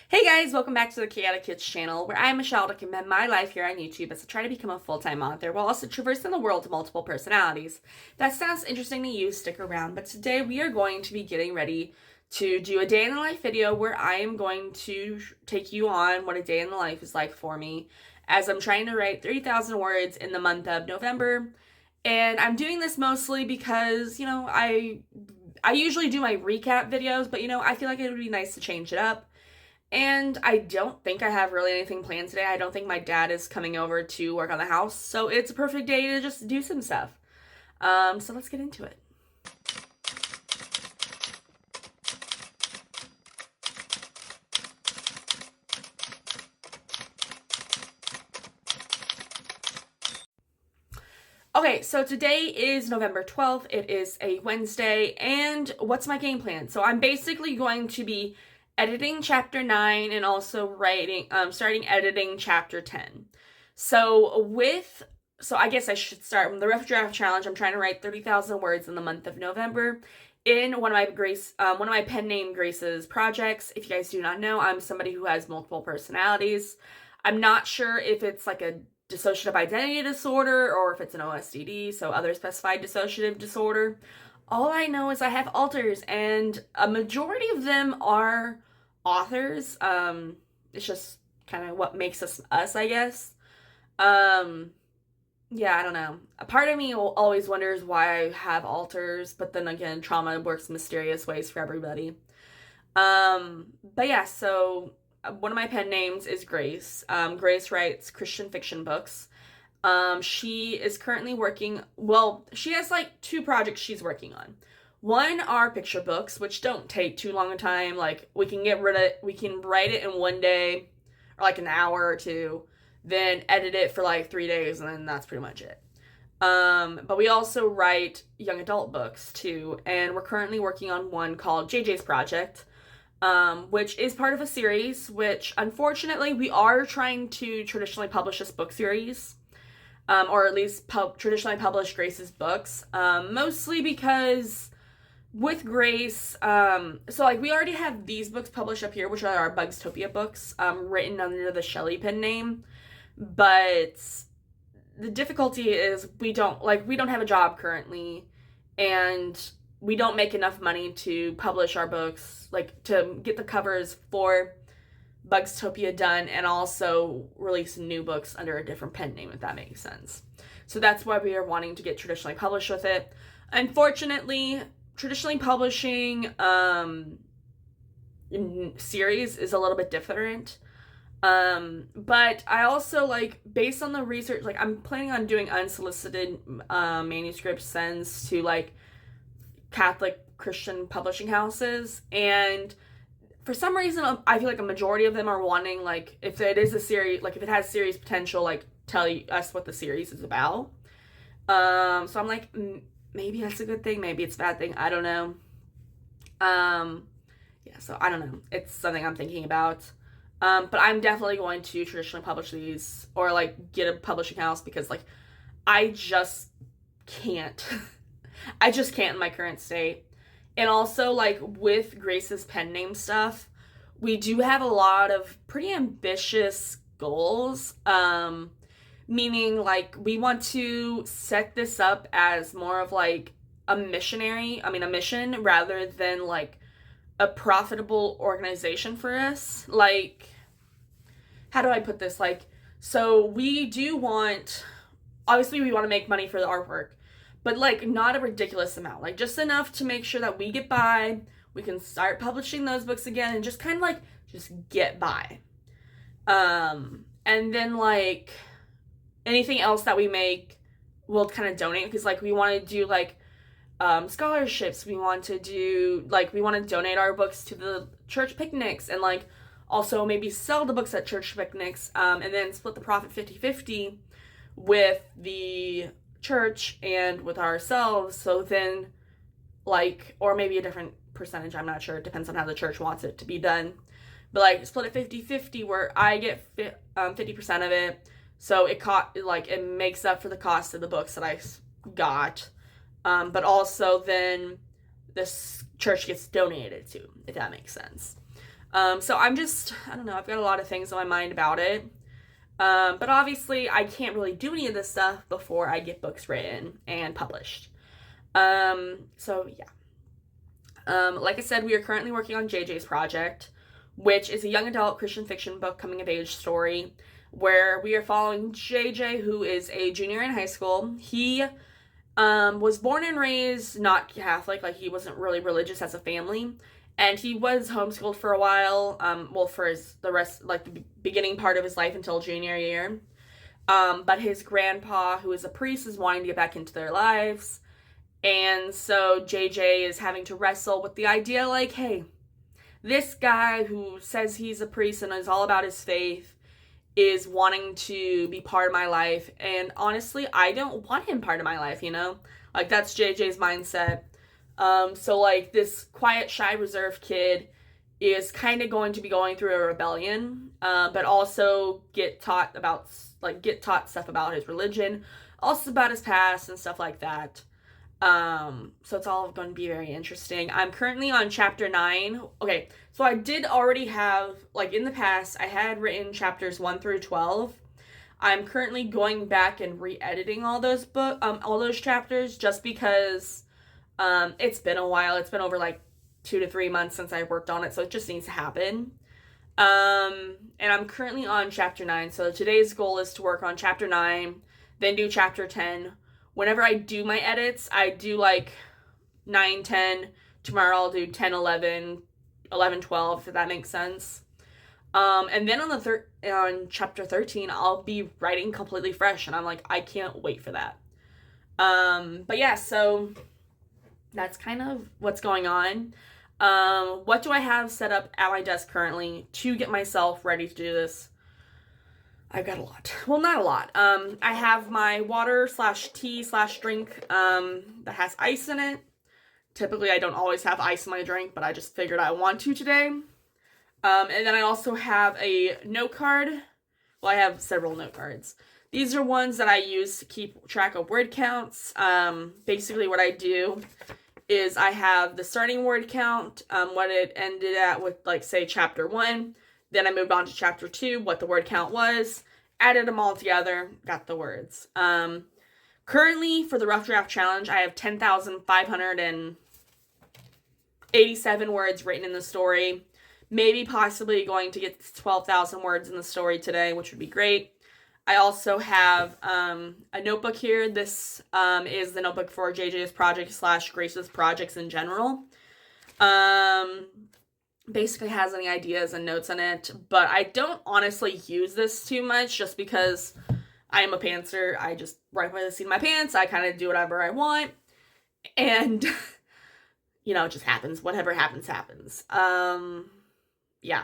Hey guys, welcome back to the Chaotic Kids channel, where I am Michelle document my life here on YouTube as I try to become a full-time author while also traversing the world of multiple personalities. If that sounds interesting to you, stick around, but today we are going to be getting ready to do a day in the life video where I am going to take you on what a day in the life is like for me as I'm trying to write 30,000 words in the month of November. And I'm doing this mostly because, I usually do my recap videos, but I feel like it would be nice to change it up. And I don't think I have really anything planned today. I don't think my dad is coming over to work on the house, so it's a perfect day to just do some stuff. So let's get into it. Okay, so today is November 12th. It is a Wednesday, and what's my game plan? So I'm basically going to be editing chapter 9 and also starting editing chapter 10. So I guess I should start with the rough draft challenge. I'm trying to write 30,000 words in the month of November in one of my pen name Grace's projects. If you guys do not know, I'm somebody who has multiple personalities. I'm not sure if it's like a dissociative identity disorder or if it's an OSDD, so other specified dissociative disorder. All I know is I have alters, and a majority of them are authors. It's just kind of what makes us, I guess. Yeah, I don't know. A part of me always wonders why I have alters, but then again, trauma works in mysterious ways for everybody. But yeah, so one of my pen names is Grace. Grace writes Christian fiction books. She is currently she has like 2 projects she's working on. One are picture books, which don't take too long a time. Like, we can write it in one day or like an hour or 2, then edit it for like 3 days, and then that's pretty much it. But we also write young adult books too, and we're currently working on one called JJ's Project, which is part of a series, which unfortunately we are trying to traditionally publish this book series. Or at least traditionally publish Grace's books, mostly because with Grace, we already have these books published up here, which are our Bugstopia books, written under the Shelley pen name, but the difficulty is we don't have a job currently, and we don't make enough money to publish our books, like to get the covers for Bugstopia done and also release new books under a different pen name, if that makes sense. So that's why we are wanting to get traditionally published with it. Unfortunately, traditionally publishing series is a little bit different. But I also, based on the research, I'm planning on doing unsolicited manuscript sends to Catholic Christian publishing houses, and for some reason, I feel like a majority of them are wanting, if it is a series, if it has series potential, tell us what the series is about. So I'm like, maybe that's a good thing, maybe it's a bad thing, I don't know. Yeah, so I don't know. It's something I'm thinking about. But I'm definitely going to traditionally publish these, or, get a publishing house, because, I just can't. I just can't in my current state. And also, with Grace's pen name stuff, we do have a lot of pretty ambitious goals. Meaning, we want to set this up as more of, a mission rather than, a profitable organization for us. How do I put this? So we do want, obviously we want to make money for the artwork, but not a ridiculous amount, just enough to make sure that we get by, we can start publishing those books again, and just kind of just get by. And then anything else that we make, we'll kind of donate, because we want to do scholarships, we want to do we want to donate our books to the church picnics, and also maybe sell the books at church picnics, and then split the profit 50-50 with the church and with ourselves. So then or maybe a different percentage, I'm not sure, it depends on how the church wants it to be done, but split it 50-50 where I get 50% of it, so it makes up for the cost of the books that I got, but also then this church gets donated to, if that makes sense. So I'm just, I don't know, I've got a lot of things on my mind about it. But obviously, I can't really do any of this stuff before I get books written and published. So yeah. Like I said, we are currently working on JJ's project, which is a young adult Christian fiction book coming of age story, where we are following JJ, who is a junior in high school. He was born and raised not Catholic, like he wasn't really religious as a family, and he was homeschooled for a while, well, for the rest, like the beginning part of his life until junior year. But his grandpa, who is a priest, is wanting to get back into their lives. And so JJ is having to wrestle with the idea, like, hey, this guy who says he's a priest and is all about his faith is wanting to be part of my life. And honestly, I don't want him part of my life, you know? Like, that's JJ's mindset. So, like, this quiet, shy, reserved kid is kind of going to be going through a rebellion, but also get taught stuff about his religion, also about his past and stuff like that. So it's all going to be very interesting. I'm currently on chapter 9. Okay, so I did already have, like, in the past, I had written chapters 1 through 12. I'm currently going back and re-editing all those chapters, just because it's been a while. It's been over like 2 to 3 months since I worked on it, so it just needs to happen. And I'm currently on chapter 9, so today's goal is to work on chapter 9, then do chapter 10. Whenever I do my edits, I do like 9, 10. Tomorrow I'll do 10, 11, 11, 12, if that makes sense. And then on chapter 13, I'll be writing completely fresh, and I'm like, I can't wait for that. But yeah, so that's kind of what's going on. What do I have set up at my desk currently to get myself ready to do this? I've got a lot. Well, not a lot. I have my water/tea/drink that has ice in it. Typically, I don't always have ice in my drink, but I just figured I want to today. And then I also have a note card. Well, I have several note cards. These are ones that I use to keep track of word counts. Basically, what I do is I have the starting word count, what it ended at with, like, say, chapter 1. Then I moved on to chapter 2, what the word count was, added them all together, got the words. Currently, for the Rough Draft Challenge, I have 10,587 words written in the story. Maybe possibly going to get 12,000 words in the story today, which would be great. I also have a notebook here. This is the notebook for JJ's project / Grace's projects in general. Basically has any ideas and notes in it, but I don't honestly use this too much just because I am a pantser. I just write by the seat of my pants. I kind of do whatever I want, and you know, it just happens. Whatever happens, happens. Yeah.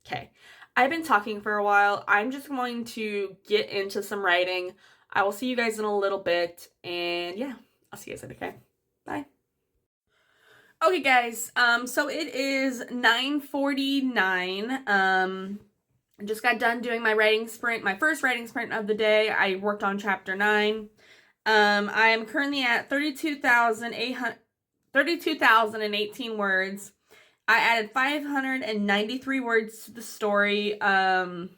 Okay. I've been talking for a while. I'm just going to get into some writing. I will see you guys in a little bit, and yeah, I'll see you guys later, okay? Bye. Okay, guys, so it is 9:49. I just got done doing my writing sprint, my first writing sprint of the day. I worked on chapter 9. I am currently at 32,018 words. I added 593 words to the story. Doing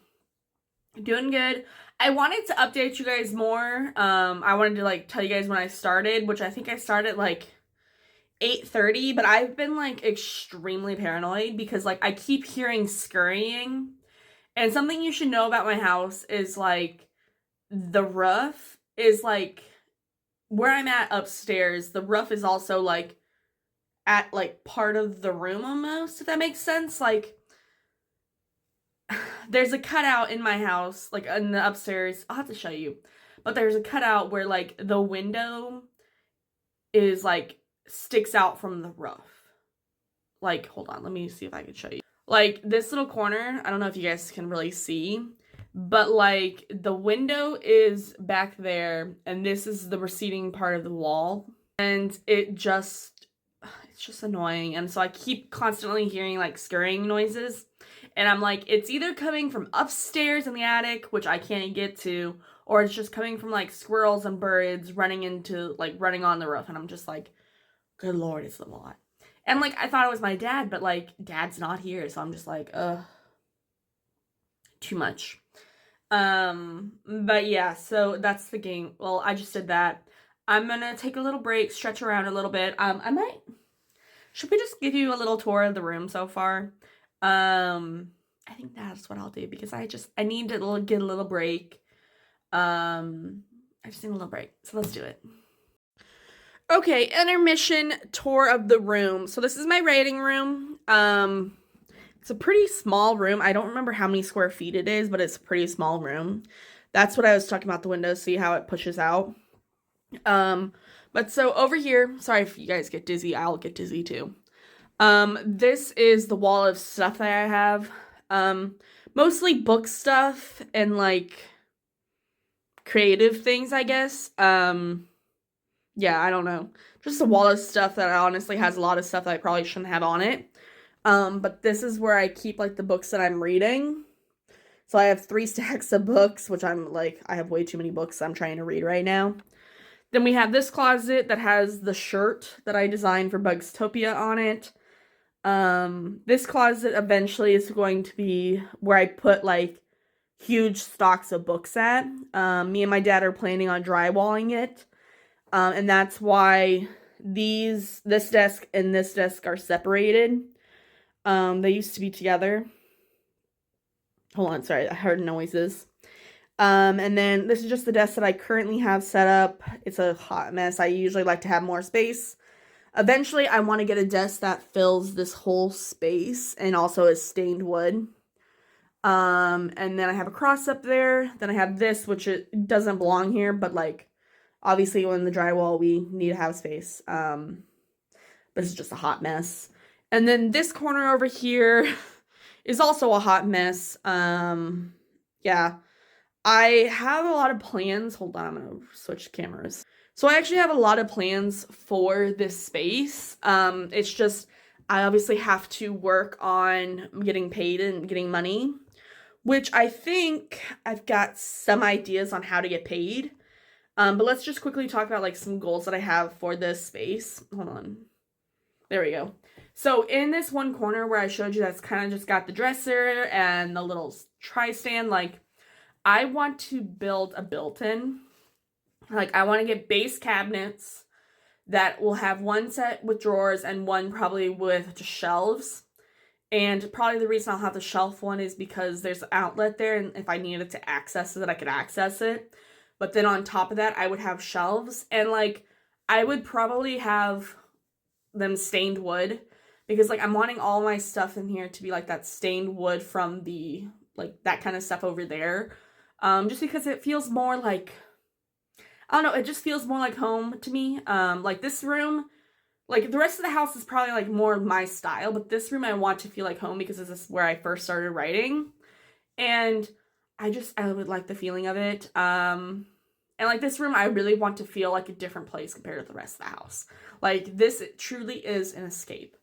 good. I wanted to update you guys more. I wanted to, like, tell you guys when I started, which I think I started, like, 8:30, but I've been, like, extremely paranoid because, like, I keep hearing scurrying. And something you should know about my house is, like, the roof is, like, where I'm at upstairs, the roof is also, like, at, like, part of the room almost, if that makes sense. Like, there's a cutout in my house, like, in the upstairs. I'll have to show you. But there's a cutout where, like, the window is, like, sticks out from the roof. Like, hold on, let me see if I can show you. Like, this little corner, I don't know if you guys can really see, but, like, the window is back there, and this is the receding part of the wall. And it's just annoying, and so I keep constantly hearing, like, scurrying noises, and I'm like, it's either coming from upstairs in the attic, which I can't get to, or it's just coming from, like, squirrels and birds running on the roof, and I'm just like, good lord, it's a lot. And, like, I thought it was my dad, but, like, dad's not here, so I'm just like, ugh, too much. But yeah, so that's the game. Well, I just did that. I'm gonna take a little break, stretch around a little bit. Should we just give you a little tour of the room so far? I think that's what I'll do because I need to get a little break. I just need a little break. So let's do it. Okay, intermission tour of the room. So this is my writing room. It's a pretty small room. I don't remember how many square feet it is, but it's a pretty small room. That's what I was talking about the window. See how it pushes out? But so over here, sorry if you guys get dizzy, I'll get dizzy too. This is the wall of stuff that I have. Mostly book stuff and like creative things, I guess. Yeah, I don't know. Just a wall of stuff that honestly has a lot of stuff that I probably shouldn't have on it. But this is where I keep like the books that I'm reading. So I have 3 stacks of books, which I have way too many books I'm trying to read right now. Then we have this closet that has the shirt that I designed for Bugstopia on it. This closet eventually is going to be where I put like huge stocks of books at. Me and my dad are planning on drywalling it. And that's why this desk and this desk are separated. They used to be together. Hold on, sorry, I heard noises. And then this is just the desk that I currently have set up. It's a hot mess. I usually like to have more space. Eventually, I want to get a desk that fills this whole space and also is stained wood. And then I have a cross up there. Then I have this, which it doesn't belong here, but like, obviously when the drywall, we need to have space. But it's just a hot mess. And then this corner over here is also a hot mess. Yeah. I have a lot of plans. Hold on, I'm gonna switch cameras. So I actually have a lot of plans for this space. It's just, I obviously have to work on getting paid and getting money, which I think I've got some ideas on how to get paid. But let's just quickly talk about like some goals that I have for this space. Hold on. There we go. So in this one corner where I showed you that's kind of just got the dresser and the little tri-stand, like I want to build a built-in. Like I want to get base cabinets that will have one set with drawers and one probably with just shelves. And probably the reason I'll have the shelf one is because there's an outlet there, and if I needed to access it, I could access it. But then on top of that, I would have shelves, and like I would probably have them stained wood because like I'm wanting all my stuff in here to be like that stained wood from the like that kind of stuff over there. Just because it feels more like, I don't know, it just feels more like home to me. Like this room, like the rest of the house is probably like more my style, but this room I want to feel like home because this is where I first started writing. And I would like the feeling of it. And like this room, I really want to feel like a different place compared to the rest of the house. Like this it truly is an escape.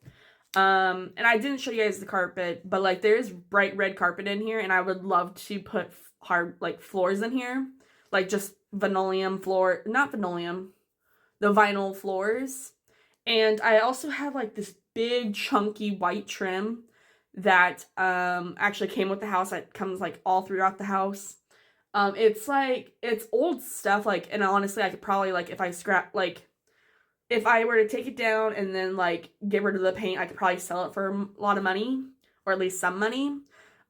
And I didn't show you guys the carpet, but like there's bright red carpet in here, and I would love to put hard like floors in here, like just linoleum floor, not linoleum, the vinyl floors. And I also have like this big chunky white trim that actually came with the house. That comes like all throughout the house. It's like it's old stuff, like, and honestly I could probably like if I were to take it down and then like get rid of the paint, I could probably sell it for a lot of money, or at least some money.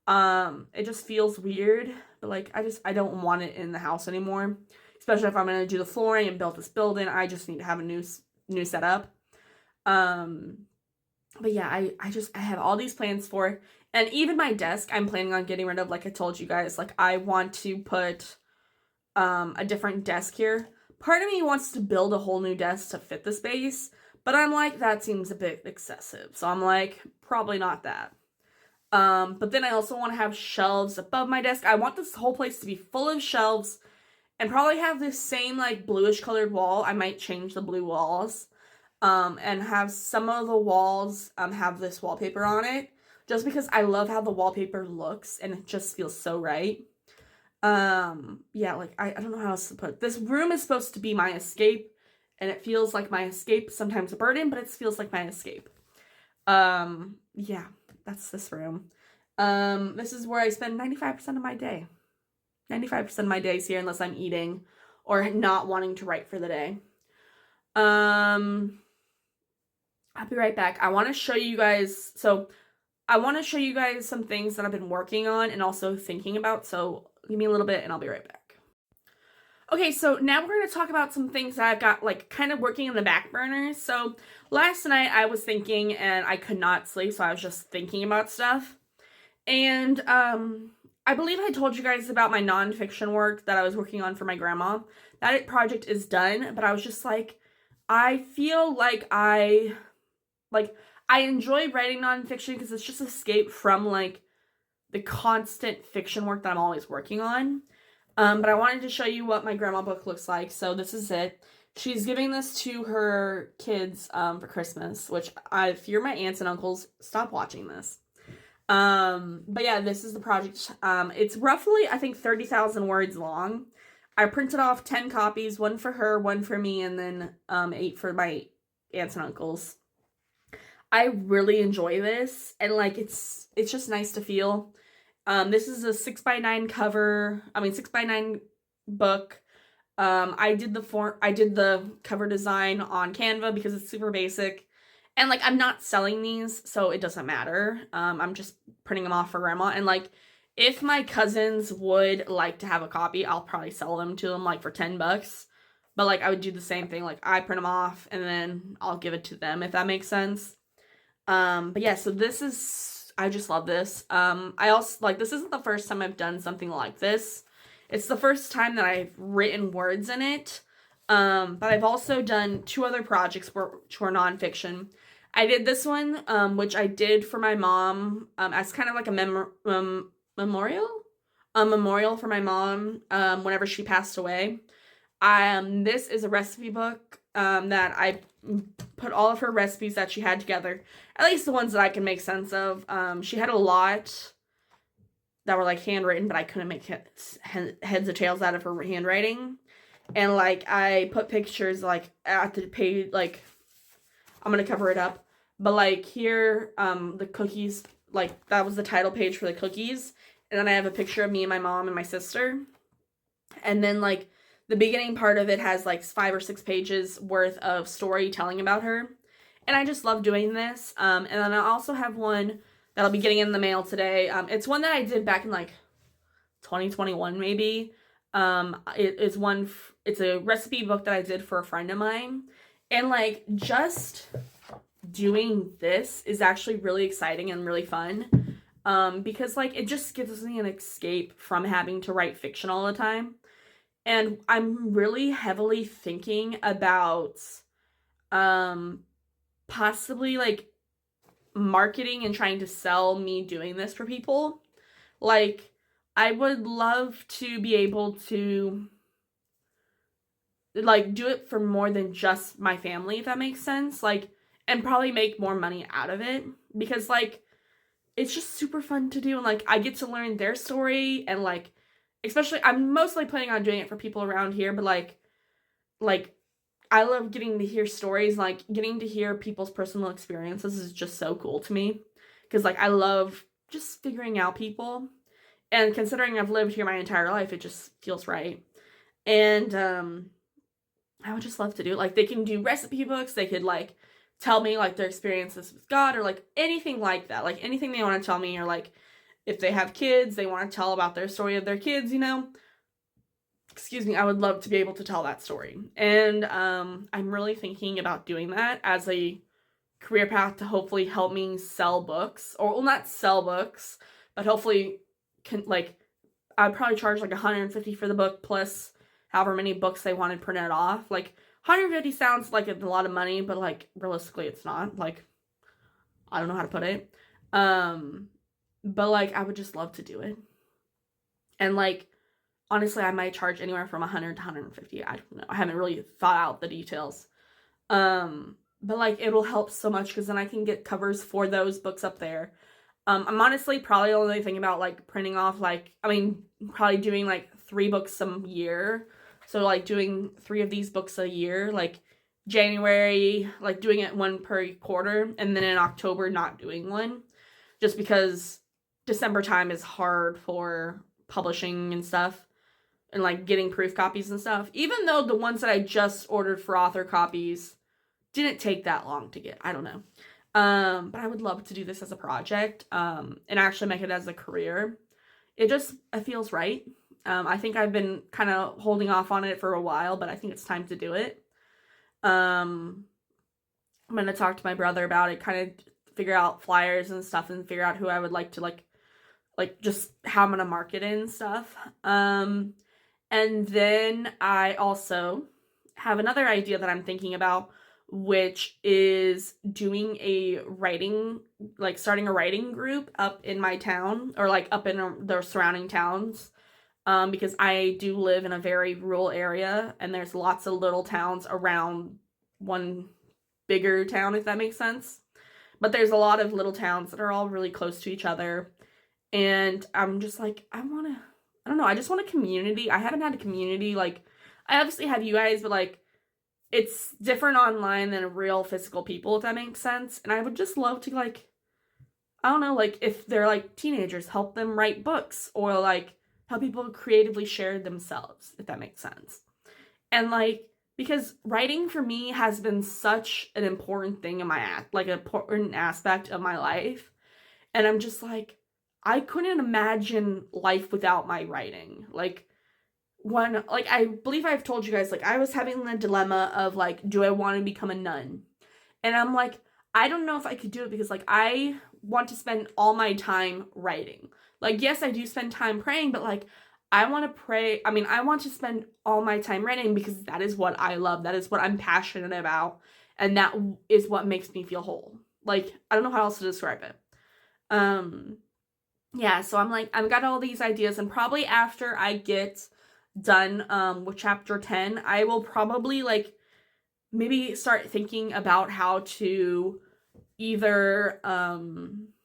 It just feels weird, but like I don't want it in the house anymore, especially if I'm gonna do the flooring and build this building. I just need to have a new setup. But yeah, I have all these plans for it. And even my desk, I'm planning on getting rid of, like I told you guys. Like, I want to put a different desk here. Part of me wants to build a whole new desk to fit the space, but I'm like, that seems a bit excessive. So I'm like, probably not that. But then I also want to have shelves above my desk. I want this whole place to be full of shelves and probably have this same, like, bluish colored wall. I might change the blue walls. And have some of the walls have this wallpaper on it, just because I love how the wallpaper looks and it just feels so right. Yeah, like I don't know how else to put it. This room is supposed to be my escape, and it feels like my escape, sometimes a burden, but it feels like my escape. Yeah, that's this room. This is where I spend 95% of my day. 95% of my day is here unless I'm eating or not wanting to write for the day. I'll be right back. I want to show you guys, some things that I've been working on and also thinking about, so give me a little bit and I'll be right back. Okay, so now we're going to talk about some things that I've got, like, kind of working in the back burner. So, last night I was thinking and I could not sleep, so I was just thinking about stuff. And, I believe I told you guys about my nonfiction work that I was working on for my grandma. That project is done, but I was just like, I feel like I enjoy writing nonfiction because it's just escape from, like, the constant fiction work that I'm always working on. But I wanted to show you what my grandma book looks like. So this is it. She's giving this to her kids for Christmas, which if you're my aunts and uncles, stop watching this. But yeah, this is the project. It's roughly, I think, 30,000 words long. I printed off 10 copies, one for her, one for me, and then 8 for my aunts and uncles. I really enjoy this, and like it's just nice to feel. This is a 6x9 cover. 6x9 book. I did the cover design on Canva because it's super basic. And like I'm not selling these, so it doesn't matter. I'm just printing them off for grandma. And like if my cousins would like to have a copy, I'll probably sell them to them like for $10. But like I would do the same thing. Like I print them off and then I'll give it to them if that makes sense. But yeah, so I just love this. I also, like, this isn't the first time I've done something like this. It's the first time that I've written words in it. But I've also done 2 other projects which were nonfiction. I did this one, which I did for my mom, as kind of like a memorial? A memorial for my mom, whenever she passed away. This is a recipe book, that I put all of her recipes that she had together, at least the ones that I can make sense of. She had a lot that were like handwritten, but I couldn't make heads or tails out of her handwriting. And like I put pictures like at the page, like I'm gonna cover it up, but like here, the cookies, like that was the title page for the cookies, and then I have a picture of me and my mom and my sister, and then like the beginning part of it has like 5 or 6 pages worth of storytelling about her. And I just love doing this. And then I also have one that I'll be getting in the mail today. It's one that I did back in like 2021 maybe. It's a recipe book that I did for a friend of mine. And like just doing this is actually really exciting and really fun. Because like it just gives me an escape from having to write fiction all the time. And I'm really heavily thinking about possibly like marketing and trying to sell me doing this for people. Like I would love to be able to like do it for more than just my family, if that makes sense. Like, and probably make more money out of it because like it's just super fun to do, and like I get to learn their story, and like especially I'm mostly planning on doing it for people around here, but like I love getting to hear stories, like getting to hear people's personal experiences is just so cool to me because like I love just figuring out people, and considering I've lived here my entire life, it just feels right. And I would just love to do it. Like they can do recipe books, they could like tell me like their experiences with God or like anything like that, like anything they want to tell me, or like if they have kids, they want to tell about their story of their kids, you know. Excuse me, I would love to be able to tell that story. And I'm really thinking about doing that as a career path to hopefully help me sell books, or well, not sell books, but hopefully I'd probably charge like $150 for the book plus however many books they wanted printed off. Like $150 sounds like a lot of money, but like realistically it's not. Like I don't know how to put it. But like I would just love to do it. And like honestly, I might charge anywhere from $100 to $150. I don't know. I haven't really thought out the details. But like it'll help so much because then I can get covers for those books up there. I'm honestly probably only thinking about like printing off probably doing like 3 books a year. So like doing 3 of these books a year, like January, like doing it one per quarter, and then in October not doing one, just because December time is hard for publishing and stuff, and like getting proof copies and stuff. Even though the ones that I just ordered for author copies didn't take that long to get. I don't know. But I would love to do this as a project, and actually make it as a career. It feels right. I think I've been kind of holding off on it for a while, but I think it's time to do it. I'm going to talk to my brother about it, kind of figure out flyers and stuff, and figure out who I would like to like just how I'm going to market it and stuff. And then I also have another idea that I'm thinking about, which is doing a writing, like starting a writing group up in my town, or like up in the surrounding towns, because I do live in a very rural area, and there's lots of little towns around one bigger town, if that makes sense. But there's a lot of little towns that are all really close to each other, and I'm just like, I don't know, I just want a community. I haven't had a community, like, I obviously have you guys, but like, it's different online than real physical people, if that makes sense. And I would just love to, like, I don't know, like, if they're, like, teenagers, help them write books, or, like, help people creatively share themselves, if that makes sense. And, like, because writing for me has been such an important thing in an important aspect of my life. And I'm just like, I couldn't imagine life without my writing. Like, I believe I've told you guys, like, I was having the dilemma of, like, do I want to become a nun? And I'm like, I don't know if I could do it, because, like, I want to spend all my time writing. Like, yes, I do spend time praying, but, like, I want to spend all my time writing, because that is what I love. That is what I'm passionate about. And that is what makes me feel whole. Like, I don't know how else to describe it. Yeah, so I'm like, I've got all these ideas, and probably after I get done with chapter 10, I will probably like maybe start thinking about how to either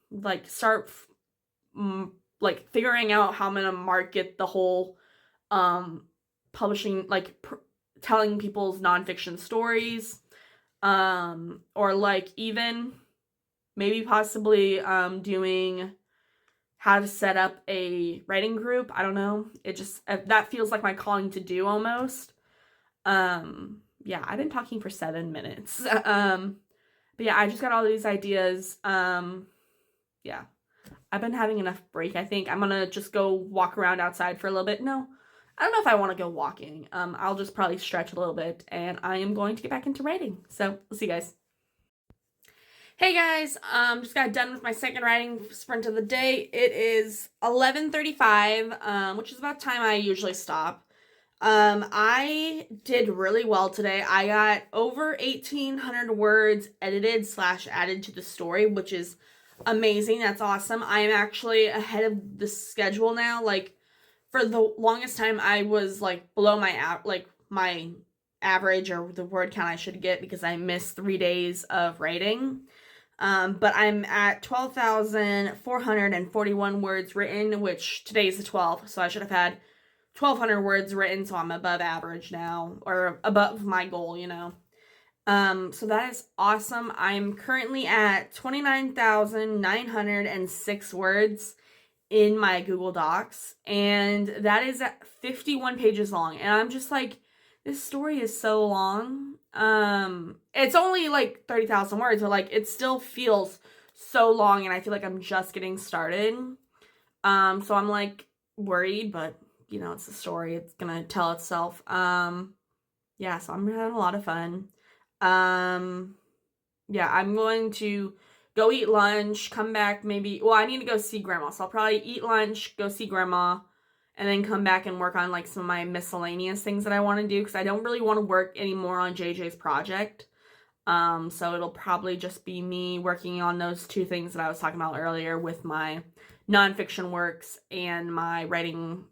like start like figuring out how I'm gonna market the whole publishing, like telling people's nonfiction stories, or like even maybe possibly doing how to set up a writing group. I don't know. It just, that feels like my calling to do almost. Yeah, I've been talking for 7 minutes. But yeah, I just got all these ideas. Yeah, I've been having enough break, I think. I'm gonna just go walk around outside for a little bit. No, I don't know if I want to go walking. I'll just probably stretch a little bit, and I am going to get back into writing. So, we'll see you guys. Hey guys, just got done with my second writing sprint of the day. It is 11:35, which is about time I usually stop. I did really well today. I got over 1,800 words edited / added to the story, which is amazing. That's awesome. I am actually ahead of the schedule now. Like, for the longest time, I was like below my average, or the word count I should get, because I missed 3 days of writing. But I'm at 12,441 words written, which today's the 12th, so I should have had 1,200 words written, so I'm above average now, or above my goal, you know. So that is awesome. I'm currently at 29,906 words in my Google Docs, and that is at 51 pages long, and I'm just like, this story is so long. It's only like 30,000 words, but like, it still feels so long, and I feel like I'm just getting started. So I'm like worried, but you know, it's a story. It's gonna tell itself. Yeah, so I'm having a lot of fun. Yeah, I'm going to go eat lunch, come back maybe, well, I need to go see grandma, so I'll probably eat lunch, go see grandma, and then come back and work on like some of my miscellaneous things that I want to do, because I don't really want to work anymore on JJ's project. So it'll probably just be me working on those 2 things that I was talking about earlier, with my nonfiction works and my writing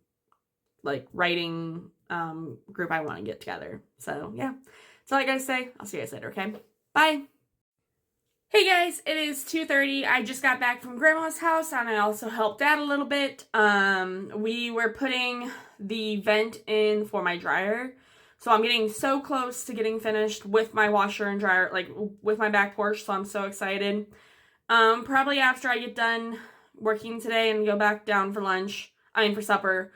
group I want to get together. So yeah, that's all I gotta say. I'll see you guys later, okay? Bye! Hey guys, it is 2:30. I just got back from grandma's house, and I also helped out a little bit. We were putting the vent in for my dryer. So I'm getting so close to getting finished with my washer and dryer, like with my back porch, so I'm so excited. Probably after I get done working today and go back down for lunch, for supper,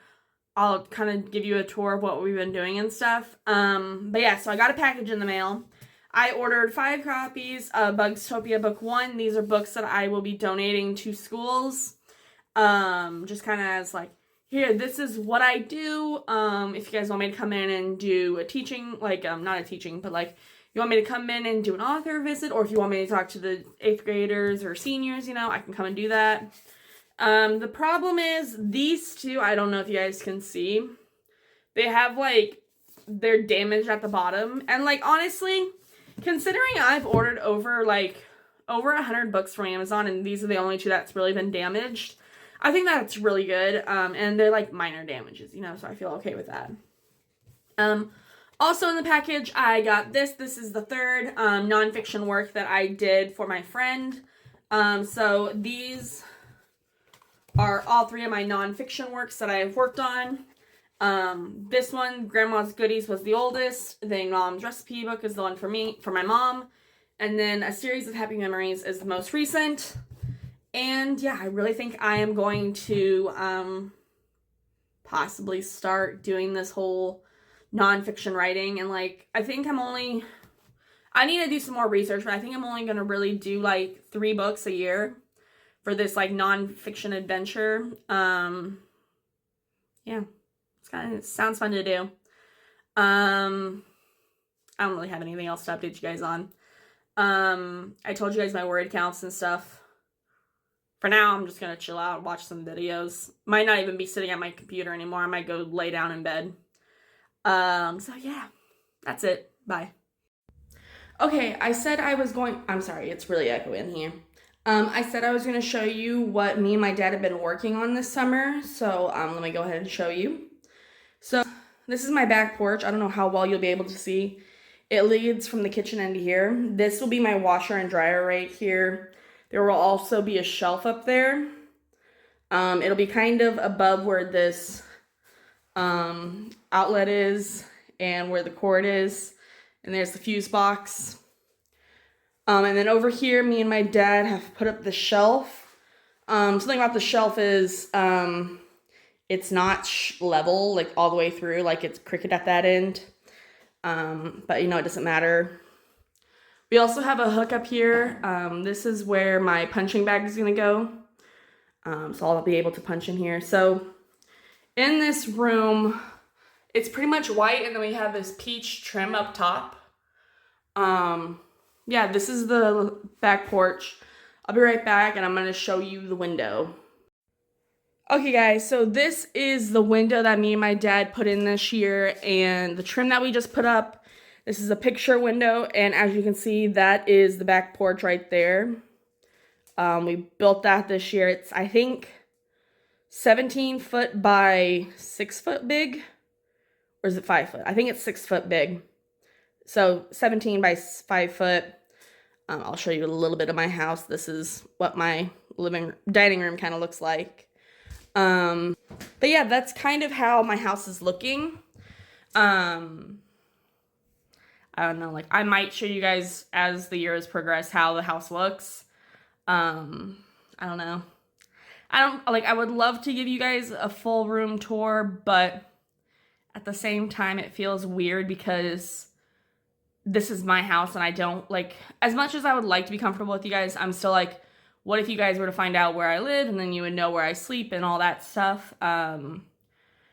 I'll kind of give you a tour of what we've been doing and stuff. But yeah, so I got a package in the mail. I ordered 5 copies of Bugstopia Book 1. These are books that I will be donating to schools. Just kind of as like, here, this is what I do. If you guys want me to come in and do a teaching, like, not a teaching, but like, you want me to come in and do an author visit, or if you want me to talk to the 8th graders or seniors, you know, I can come and do that. The problem is these two, I don't know if you guys can see, they have like, they're damaged at the bottom. And like, honestly, considering I've ordered over 100 books from Amazon and these are the only 2 that's really been damaged, I think that's really good. And they're like minor damages, you know, so I feel okay with that. Also in the package, I got this. This is the 3rd nonfiction work that I did for my friend. So these are all 3 of my nonfiction works that I've worked on. This one, Grandma's Goodies, was the oldest. Then Mom's Recipe Book is the one for my mom. And then A Series of Happy Memories is the most recent. And yeah, I really think I am going to possibly start doing this whole nonfiction writing. And like, I need to do some more research, but I think I'm only going to really do like 3 books a year for this like nonfiction adventure. Yeah, it sounds fun to do. I don't really have anything else to update you guys on. I told you guys my word counts and stuff. For now, I'm just going to chill out and watch some videos. Might not even be sitting at my computer anymore. I might go lay down in bed. So yeah, that's it. Bye. Okay, I said I was going, I'm sorry, it's really echoey in here. I said I was going to show you what me and my dad have been working on this summer. So, let me go ahead and show you. So, this is my back porch. I don't know how well you'll be able to see. It leads from the kitchen into here. This will be my washer and dryer right here. There will also be a shelf up there. It'll be kind of above where this outlet is and where the cord is. And there's the fuse box. And then over here, me and my dad have put up the shelf. Something about the shelf is it's not level, like all the way through, like it's crooked at that end. But you know, it doesn't matter. We also have a hook up here. This is where my punching bag is going to go. So I'll be able to punch in here. So in this room, it's pretty much white, and then we have this peach trim up top. Yeah, this is the back porch. I'll be right back, and I'm going to show you the window. Okay, guys, so this is the window that me and my dad put in this year, and the trim that we just put up. This is a picture window, and as you can see, that is the back porch right there. We built that this year. It's, I think, 17 foot by 6 foot big. Or is it 5 foot? I think it's 6 foot big. So 17 by 5 foot. I'll show you a little bit of my house. This is what my dining room kind of looks like. But yeah, that's kind of how my house is looking. I don't know, like, I might show you guys as the years progress how the house looks. I don't know. I would love to give you guys a full room tour, but at the same time, it feels weird because this is my house and I don't, like, as much as I would like to be comfortable with you guys, I'm still like, what if you guys were to find out where I live and then you would know where I sleep and all that stuff? But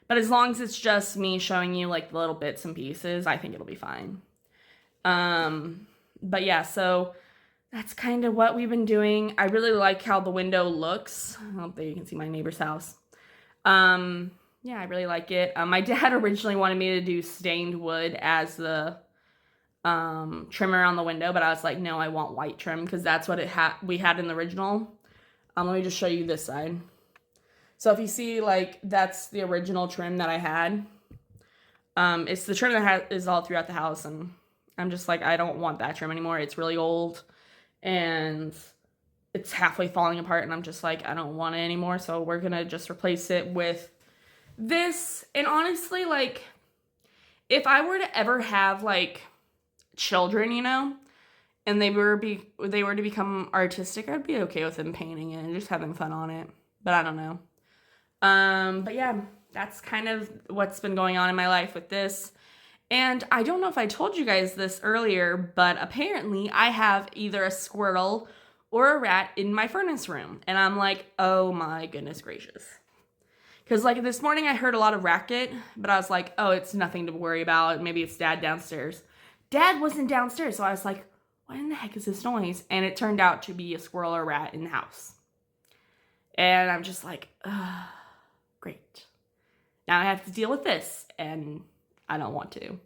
as long as it's just me showing you, like, the little bits and pieces, I think it'll be fine. But yeah, so that's kind of what we've been doing. I really like how the window looks. I hope that you can see my neighbor's house. Yeah, I really like it. My dad originally wanted me to do stained wood as the trim around the window, but I was like, no, I want white trim because that's what we had in the original. Let me just show you this side. So if you see, like, that's the original trim that I had. It's the trim that is all throughout the house, and I'm just like, I don't want that trim anymore. It's really old, and it's halfway falling apart, and I'm just like, I don't want it anymore, so we're gonna just replace it with this. And honestly, like, if I were to ever have, like, children, you know, and they were to become artistic, I'd be okay with them painting it and just having fun on it. But I don't know. But yeah, that's kind of what's been going on in my life with this. And I don't know if I told you guys this earlier, but apparently I have either a squirrel or a rat in my furnace room. And I'm like, oh my goodness gracious. Because, like, this morning I heard a lot of racket, but I was like, oh, it's nothing to worry about. Maybe it's Dad downstairs. Dad wasn't downstairs, so I was like, what in the heck is this noise? And it turned out to be a squirrel or rat in the house. And I'm just like, great. Now I have to deal with this, and I don't want to.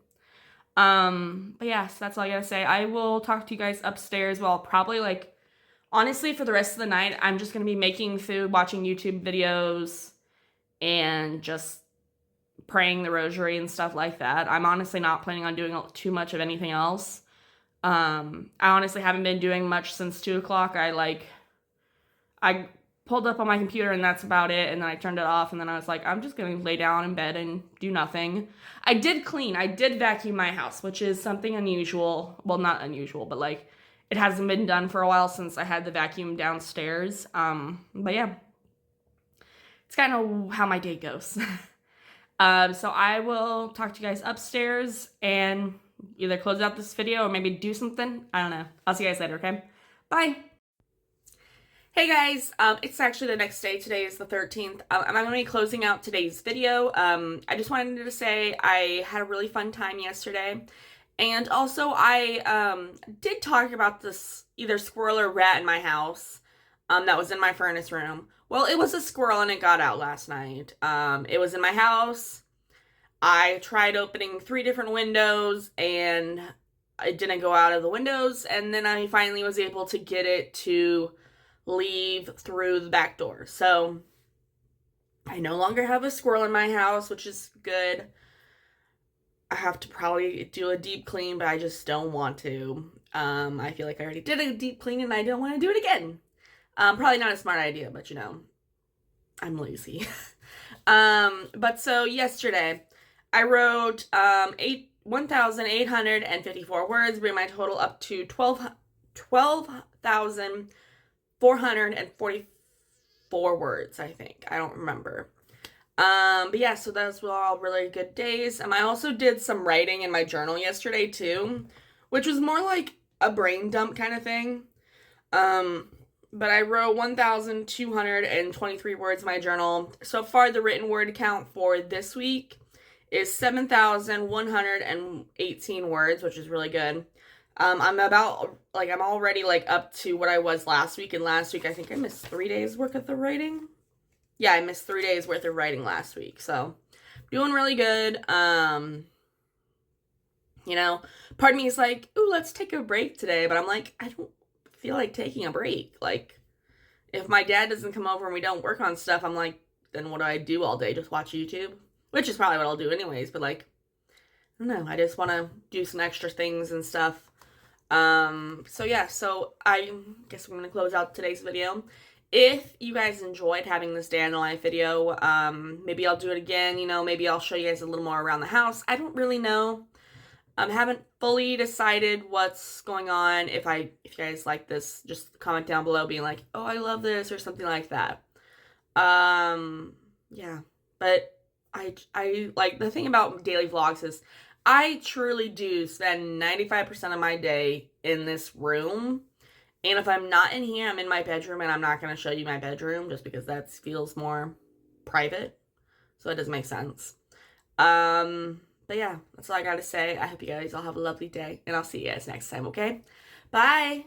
But yeah, so that's all I gotta say. I will talk to you guys upstairs. Well, probably, like, honestly, for the rest of the night, I'm just gonna be making food, watching YouTube videos, and just praying the rosary and stuff like that. I'm honestly not planning on doing too much of anything else. I honestly haven't been doing much since 2 o'clock. I pulled up on my computer and that's about it, and then I turned it off, and then I was like, I'm just gonna lay down in bed and do nothing. I did vacuum my house, which is something unusual. Well, not unusual, but, like, it hasn't been done for a while since I had the vacuum downstairs. But yeah, it's kind of how my day goes. So I will talk to you guys upstairs and either close out this video or maybe do something. I don't know. I'll see you guys later, okay? Bye! Hey guys, it's actually the next day. Today is the 13th. I'm going to be closing out today's video. I just wanted to say I had a really fun time yesterday. And also I did talk about this either squirrel or rat in my house that was in my furnace room. Well, it was a squirrel and it got out last night. It was in my house. I tried opening 3 different windows and it didn't go out of the windows. And then I finally was able to get it to leave through the back door. So I no longer have a squirrel in my house, which is good. I have to probably do a deep clean, but I just don't want to. I feel like I already did a deep clean and I don't want to do it again. Probably not a smart idea, but you know, I'm lazy. But so yesterday I wrote 1,854 words, bring my total up to 12,444 words, I think. I don't remember. But yeah, so those were all really good days. I also did some writing in my journal yesterday too, which was more like a brain dump kind of thing. But I wrote 1,223 words in my journal. So far, the written word count for this week is 7,118 words, which is really good. I'm already, like, up to what I was last week, and last week I think I missed 3 days worth of the writing. Yeah, I missed 3 days worth of writing last week, so doing really good. You know, part of me is like, ooh, let's take a break today, but I'm like, I don't feel like taking a break. Like, if my dad doesn't come over and we don't work on stuff, I'm like, then what do I do all day? Just watch YouTube? Which is probably what I'll do anyways, but, like, I don't know, I just want to do some extra things and stuff. So yeah, so I guess we're going to close out today's video. If you guys enjoyed having this day in the life video, maybe I'll do it again, you know, maybe I'll show you guys a little more around the house. I don't really know. Haven't fully decided what's going on. If you guys like this, just comment down below being like, oh, I love this, or something like that. Yeah, but I like, the thing about daily vlogs is I truly do spend 95% of my day in this room. And if I'm not in here, I'm in my bedroom, and I'm not going to show you my bedroom just because that feels more private. So it doesn't make sense. But yeah, that's all I got to say. I hope you guys all have a lovely day, and I'll see you guys next time, okay? Bye!